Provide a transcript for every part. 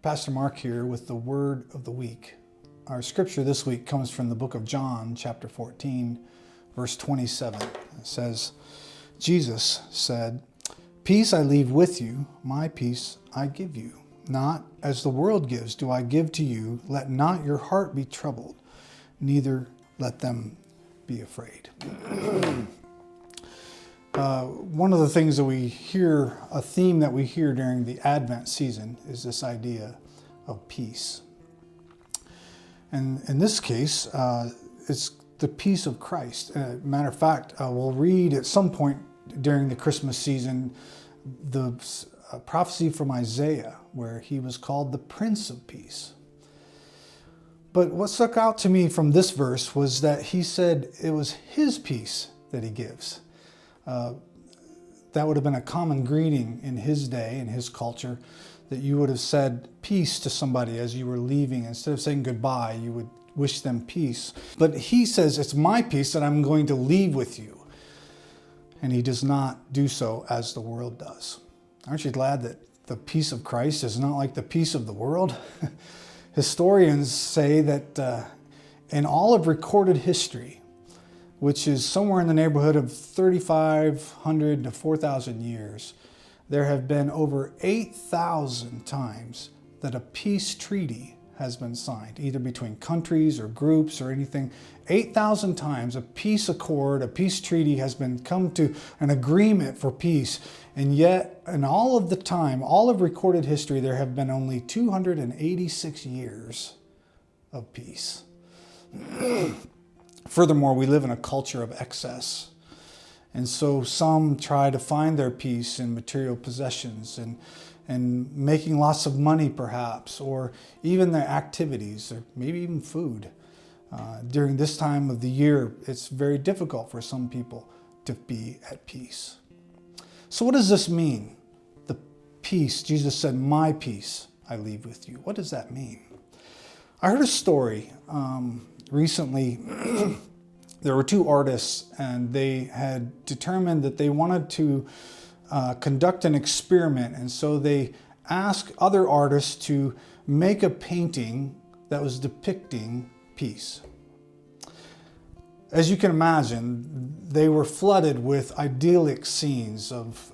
Pastor Mark here with the Word of the Week. Our scripture this week comes from the book of John, chapter 14, verse 27. It says, Jesus said, "Peace I leave with you, my peace I give you. Not as the world gives do I give to you. Let not your heart be troubled, neither let them be afraid." One of the things that we hear, a theme that we hear during the Advent season, is this idea of peace. And in this case, it's the peace of Christ. Matter of fact, we'll read at some point during the Christmas season the prophecy from Isaiah, where he was called the Prince of Peace. But what stuck out to me from this verse was that he said it was his peace that he gives. That would have been a common greeting in his day, in his culture, that you would have said peace to somebody as you were leaving. Instead of saying goodbye, you would wish them peace. But he says, it's my peace that I'm going to leave with you. And he does not do so as the world does. Aren't you glad that the peace of Christ is not like the peace of the world? Historians say that in all of recorded history, which is somewhere in the neighborhood of 3,500 to 4,000 years, there have been over 8,000 times that a peace treaty has been signed, either between countries or groups or anything. 8,000 times a peace accord, a peace treaty has been come to an agreement for peace. And yet, in all of the time, all of recorded history, there have been only 286 years of peace. Furthermore, we live in a culture of excess. And so some try to find their peace in material possessions and making lots of money perhaps, or even their activities, or maybe even food. During this time of the year, it's very difficult for some people to be at peace. So what does this mean? The peace, Jesus said, "My peace I leave with you." What does that mean? I heard a story recently. There were two artists, and they had determined that they wanted to conduct an experiment. And so they asked other artists to make a painting that was depicting peace. As you can imagine, they were flooded with idyllic scenes of,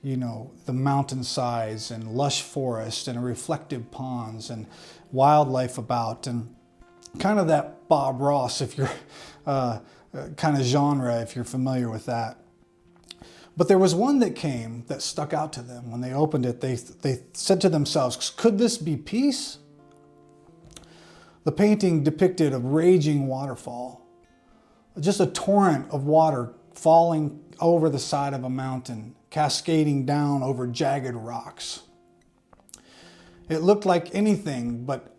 the mountainsides and lush forest and reflective ponds and wildlife about, and kind of that Bob Ross, if you're kind of genre, if you're familiar with that. But there was one that came that stuck out to them. When they opened it, they said to themselves, could this be peace? The painting depicted a raging waterfall, just a torrent of water falling over the side of a mountain, cascading down over jagged rocks. It looked like anything but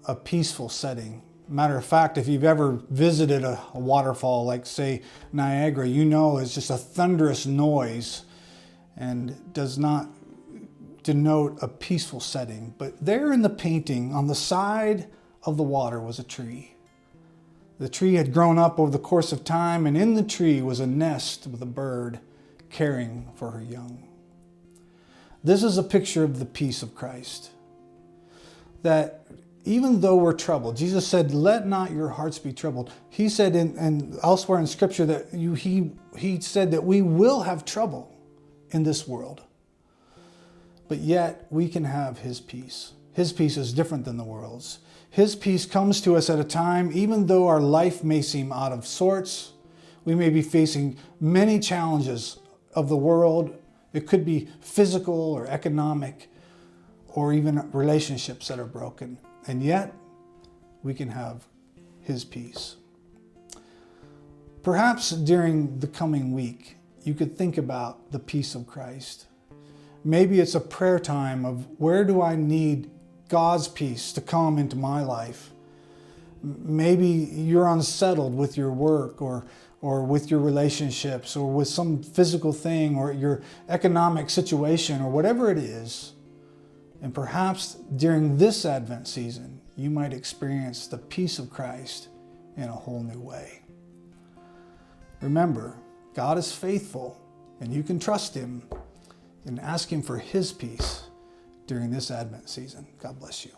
a peaceful setting. Matter of fact, if you've ever visited a waterfall like, say, Niagara, you know it's just a thunderous noise and does not denote a peaceful setting. But there in the painting, on the side of the water, was a tree. The tree had grown up over the course of time, and in the tree was a nest with a bird caring for her young. This is a picture of the peace of Christ. That even though we're troubled, Jesus said, "Let not your hearts be troubled." He said and elsewhere in Scripture that he said that we will have trouble in this world. But yet we can have His peace. His peace is different than the world's. His peace comes to us at a time, even though our life may seem out of sorts, we may be facing many challenges of the world. It could be physical or economic, or even relationships that are broken. And yet, we can have His peace. Perhaps during the coming week, you could think about the peace of Christ. Maybe it's a prayer time of, where do I need God's peace to come into my life? Maybe you're unsettled with your work or with your relationships or with some physical thing or your economic situation or whatever it is. And perhaps during this Advent season, you might experience the peace of Christ in a whole new way. Remember, God is faithful, and you can trust Him and ask Him for His peace during this Advent season. God bless you.